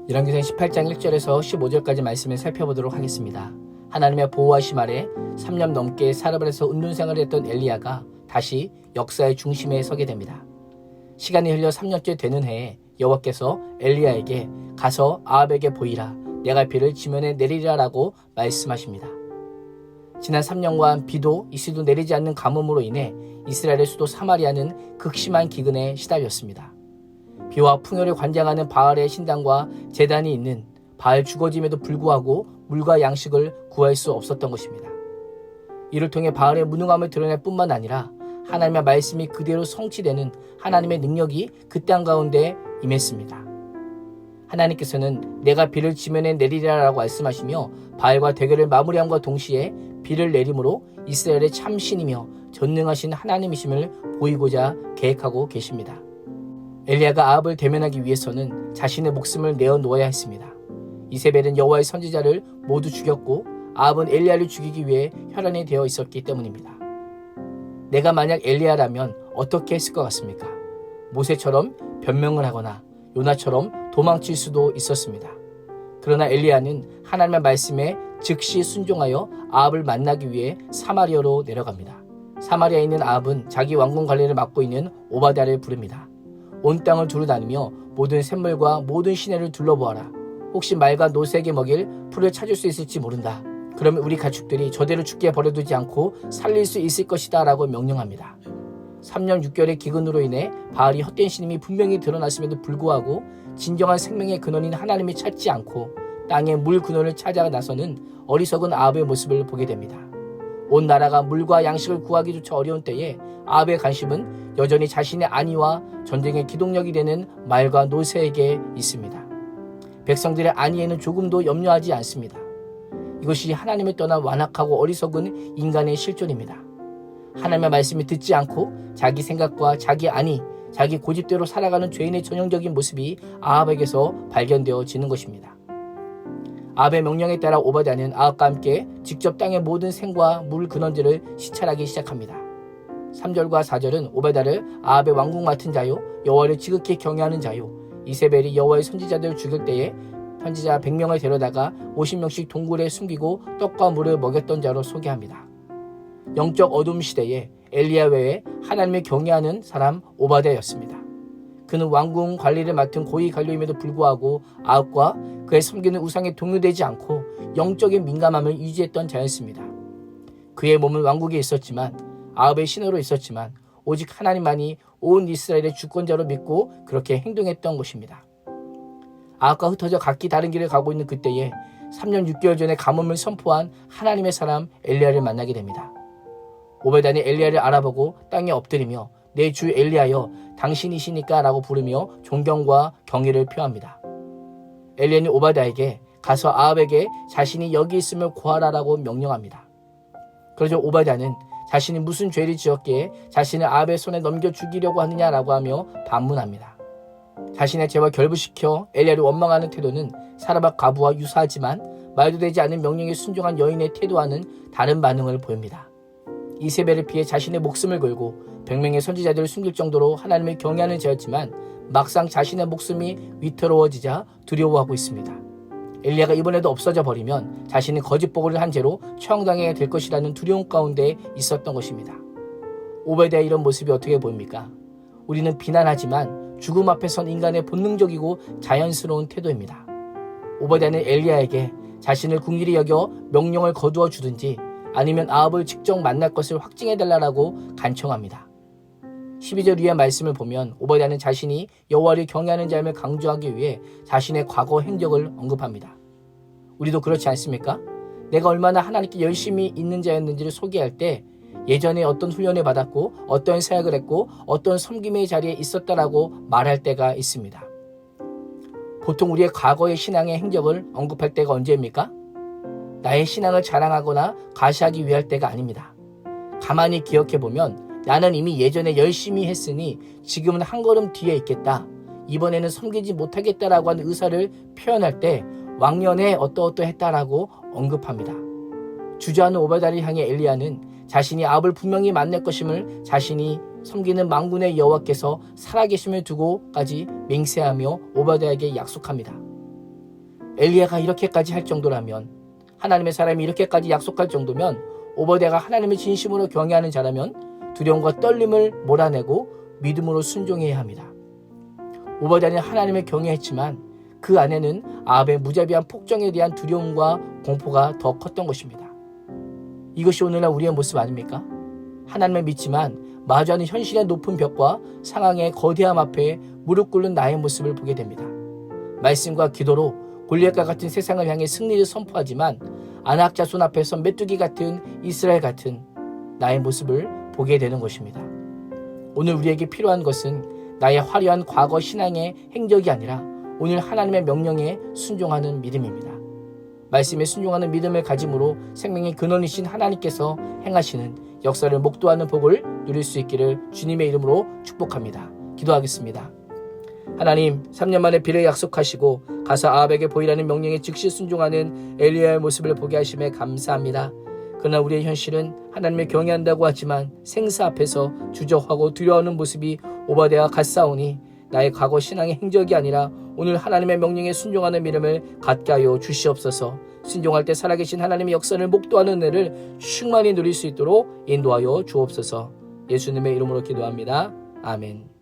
열왕기상 18장 1절에서 15절까지 말씀을 살펴보도록 하겠습니다. 하나님의 보호하심 아래 3년 넘게 사르밧에서 운둔생활을 했던 엘리야가 다시 역사의 중심에 서게 됩니다. 시간이 흘려 3년째 되는 해에 여호와께서 엘리야에게 가서 아합에게 보이라, 내가 비를 지면에 내리리라 라고 말씀하십니다. 지난 3년간 비도 이슬도 내리지 않는 가뭄으로 인해 이스라엘의 수도 사마리아는 극심한 기근에 시달렸습니다. 비와 풍요를 관장하는 바알의 신당과 제단이 있는 바알 주거지임에도 불구하고 물과 양식을 구할 수 없었던 것입니다. 이를 통해 바알의 무능함을 드러낼 뿐만 아니라 하나님의 말씀이 그대로 성취되는 하나님의 능력이 그 땅 가운데 임했습니다. 하나님께서는 내가 비를 지면에 내리리라 라고 말씀하시며 바알과 대결을 마무리함과 동시에 비를 내림으로 이스라엘의 참 신이며 전능하신 하나님이심을 보이고자 계획하고 계십니다. 엘리야가 아합을 대면하기 위해서는 자신의 목숨을 내어놓아야 했습니다. 이세벨은 여호와의 선지자를 모두 죽였고 아합은 엘리야를 죽이기 위해 혈안이 되어 있었기 때문입니다. 내가 만약 엘리야라면 어떻게 했을 것 같습니까? 모세처럼 변명을 하거나 요나처럼 도망칠 수도 있었습니다. 그러나 엘리야는 하나님의 말씀에 즉시 순종하여 아합을 만나기 위해 사마리아로 내려갑니다. 사마리아에 있는 아합은 자기 왕궁 관리를 맡고 있는 오바댜를 부릅니다. 온 땅을 두루다니며 모든 샘물과 모든 시내를 둘러보아라. 혹시 말과 노새에게 먹일 풀을 찾을 수 있을지 모른다. 그러면 우리 가축들이 저대로 죽게 버려두지 않고 살릴 수 있을 것이다 라고 명령합니다. 3년 6개월의 기근으로 인해 바알이 헛된 신임이 분명히 드러났음에도 불구하고 진정한 생명의 근원인 하나님을 찾지 않고 땅의 물 근원을 찾아 나서는 어리석은 아합의 모습을 보게 됩니다. 온 나라가 물과 양식을 구하기조차 어려운 때에 아합의 관심은 여전히 자신의 안위와 전쟁의 기동력이 되는 말과 노새에게 있습니다. 백성들의 안위에는 조금도 염려하지 않습니다. 이것이 하나님을 떠난 완악하고 어리석은 인간의 실존입니다. 하나님의 말씀을 듣지 않고 자기 생각과 자기 안위, 자기 고집대로 살아가는 죄인의 전형적인 모습이 아합에게서 발견되어지는 것입니다. 아합의 명령에 따라 오바댜는 아합과 함께 직접 땅의 모든 샘과 물 근원들을 시찰하기 시작합니다. 3절과 4절은 오바댜를 아합의 왕궁 맡은 자요, 여호와를 지극히 경외하는 자요, 이세벨이 여호와의 선지자들을 죽일 때에 선지자 100명을 데려다가 50명씩 동굴에 숨기고 떡과 물을 먹였던 자로 소개합니다. 영적 어둠 시대에 엘리야 외에 하나님을 경외하는 사람 오바댜였습니다. 그는 왕궁 관리를 맡은 고위 관료임에도 불구하고 아합과 그의 섬기는 우상에 동요되지 않고 영적인 민감함을 유지했던 자였습니다. 그의 몸은 왕국에 있었지만, 아합의 신으로 있었지만 오직 하나님만이 온 이스라엘의 주권자로 믿고 그렇게 행동했던 것입니다. 아합과 흩어져 각기 다른 길을 가고 있는 그때에 3년 6개월 전에 가뭄을 선포한 하나님의 사람 엘리야를 만나게 됩니다. 오베단이 엘리야를 알아보고 땅에 엎드리며 내 주 엘리야여 당신이시니까 라고 부르며 존경과 경의를 표합니다. 엘리야는 오바댜에게 가서 아합에게 자신이 여기 있음을 고하라라고 명령합니다. 그러자 오바댜는 자신이 무슨 죄를 지었기에 자신을 아합의 손에 넘겨 죽이려고 하느냐라고 하며 반문합니다. 자신의 죄와 결부시켜 엘리야를 원망하는 태도는 사르밧 과부와 유사하지만 말도 되지 않는 명령에 순종한 여인의 태도와는 다른 반응을 보입니다. 이세벨을 피해 자신의 목숨을 걸고 100명의 선지자들을 숨길 정도로 하나님을 경외하는 자였지만 막상 자신의 목숨이 위태로워지자 두려워하고 있습니다. 엘리야가 이번에도 없어져 버리면 자신이 거짓 보고를 한 죄로 처형당해야 될 것이라는 두려움 가운데 있었던 것입니다. 오베댜의 이런 모습이 어떻게 보입니까? 우리는 비난하지만 죽음 앞에 선 인간의 본능적이고 자연스러운 태도입니다. 오베댜는 엘리야에게 자신을 긍휼히 여겨 명령을 거두어 주든지 아니면 아합을 직접 만날 것을 확증해달라고 간청합니다. 12절 위의 말씀을 보면 오베댜는 자신이 여호와를 경외하는 자임을 강조하기 위해 자신의 과거 행적을 언급합니다. 우리도 그렇지 않습니까? 내가 얼마나 하나님께 열심히 있는 자였는지를 소개할 때 예전에 어떤 훈련을 받았고 어떤 사역을 했고 어떤 섬김의 자리에 있었다라고 말할 때가 있습니다. 보통 우리의 과거의 신앙의 행적을 언급할 때가 언제입니까? 나의 신앙을 자랑하거나 과시하기 위할 때가 아닙니다. 가만히 기억해보면 나는 이미 예전에 열심히 했으니 지금은 한 걸음 뒤에 있겠다. 이번에는 섬기지 못하겠다라고 하는 의사를 표현할 때 왕년에 어떠어떠했다라고 언급합니다. 주저하는 오베댜를 향해 엘리야는 자신이 아합을 분명히 만날 것임을 자신이 섬기는 만군의 여호와께서 살아계심을 두고까지 맹세하며 오바댜에게 약속합니다. 엘리야가 이렇게까지 할 정도라면, 하나님의 사람이 이렇게까지 약속할 정도면 오버댜가 하나님을 진심으로 경외하는 자라면 두려움과 떨림을 몰아내고 믿음으로 순종해야 합니다. 오버댜는 하나님을 경외했지만 그 안에는 아합의 무자비한 폭정에 대한 두려움과 공포가 더 컸던 것입니다. 이것이 오늘날 우리의 모습 아닙니까? 하나님을 믿지만 마주하는 현실의 높은 벽과 상황의 거대함 앞에 무릎 꿇는 나의 모습을 보게 됩니다. 말씀과 기도로 골리앗과 같은 세상을 향해 승리를 선포하지만 아낙 자손 앞에서 메뚜기 같은 이스라엘 같은 나의 모습을 보게 되는 것입니다. 오늘 우리에게 필요한 것은 나의 화려한 과거 신앙의 행적이 아니라 오늘 하나님의 명령에 순종하는 믿음입니다. 말씀에 순종하는 믿음을 가짐으로 생명의 근원이신 하나님께서 행하시는 역사를 목도하는 복을 누릴 수 있기를 주님의 이름으로 축복합니다. 기도하겠습니다. 하나님, 3년 만에 비를 약속하시고 가서 아합에게 보이라는 명령에 즉시 순종하는 엘리야의 모습을 보게 하심에 감사합니다. 그러나 우리의 현실은 하나님을 경외한다고 하지만 생사 앞에서 주저하고 두려워하는 모습이 오버댜와 같사오니 나의 과거 신앙의 행적이 아니라 오늘 하나님의 명령에 순종하는 믿음을 갖게 하여 주시옵소서. 순종할 때 살아계신 하나님의 역사를 목도하는 은혜를 충만히 누릴 수 있도록 인도하여 주옵소서. 예수님의 이름으로 기도합니다. 아멘.